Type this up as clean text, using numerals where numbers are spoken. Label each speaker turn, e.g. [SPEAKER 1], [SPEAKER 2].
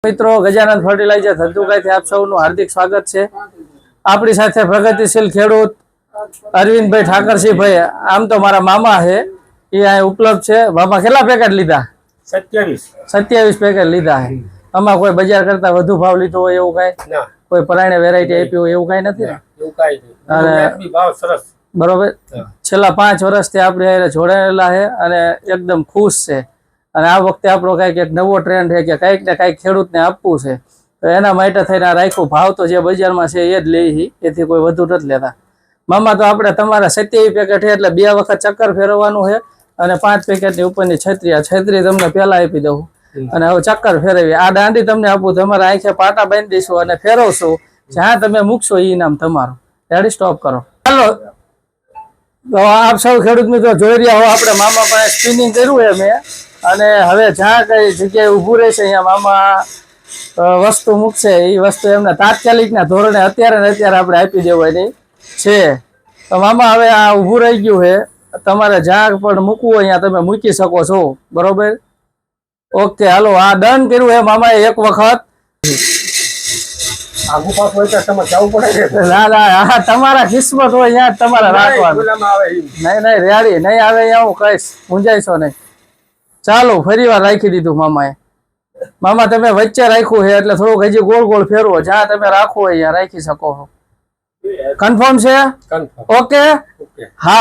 [SPEAKER 1] મિત્રો ગજાનંદ ફર્ટિલાઇઝર ધંધુકાઈથી આપ સૌનું હાર્દિક સ્વાગત છે। આપણી સાથે પ્રગતિશીલ ખેડૂત અરવિંદભાઈ ઠાકરસિંહભાઈ, આમ તો મારા મામા છે, એ અહીં ઉપલબ્ધ છે। મામા કેટલા પેકેટ લીધા? 27 પેકેટ લીધા છે। આમાં કોઈ બજાર કરતા વધુ ભાવ લીધો હોય એવું કઈ? કોઈ પરાણે વેરાયટી આપી હોય એવું કઈ નથી? બરોબર। છેલ્લા 5 વર્ષથી આપણે જોડાયેલા છે અને એકદમ ખુશ છે। અને આ વખતે આપણો કઈક એક નવો ટ્રેન્ડ છે કે કઈક ને કઈક ખેડૂતને આપવું છે, તો એના માટે થઈને રાખ્યું। ભાવ તો જે બજારમાં છે એ જ લઈ, એથી કોઈ વધુ નથી લેતા। મામા તો આપણે તમારા 27 પેકેટ છે એટલે 2 વખત ચક્કર ફેરવવાનું છે અને 5 પેકેટની ઉપરની છત્રી તમને પહેલા આપી દઉં અને હવે ચક્કર ફેરવી આ દાંડી તમને આપું। તમારા આંખે પાટા બાંધી દઈશું અને ફેરવશું, જ્યાં તમે મૂકશો એ ઇનામ તમારું। રેડી? સ્ટોપ કરો, ચાલો। તો આપ સૌ ખેડૂત મિત્રો જોઈ રહ્યા હો, આપણે મામા પાસે સ્પિનિંગ કર્યું છે મેં, અને હવે જ્યાં કઈ જગ્યાએ ઊભું રહેશે અહીંયા મામા વસ્તુ મૂકશે, એ વસ્તુ એમને તાત્કાલિકના ધોરણે અત્યારે ને અત્યારે આપણે આપી દેવાની છે। તો મામા હવે આ ઊભું રહી ગયું છે, તમારે જ્યાં પણ મૂકવું હોય ત્યાં તમે મૂકી શકો છો, બરોબર? ઓકે, હાલો, આ ડન કર્યું છે મામાએ એક વખત। તમારા કિસ્મત હોય ત્યાં તમારે રાખવાનું। નહીં રેડી નહીં આવે અહીંયા હું કહીશ, મૂંઝાઈશો નહીં। ચાલો, ફરી વાર રાખી દીધું મામાએ। મામા તમે વચ્ચે રાખ્યું છે એટલે થોડુંક હજી ગોળ ગોળ ફેરવો, જ્યાં તમે રાખવું હોય ત્યાં રાખી શકો છો। કન્ફર્મ છે? ઓકે, હાલો।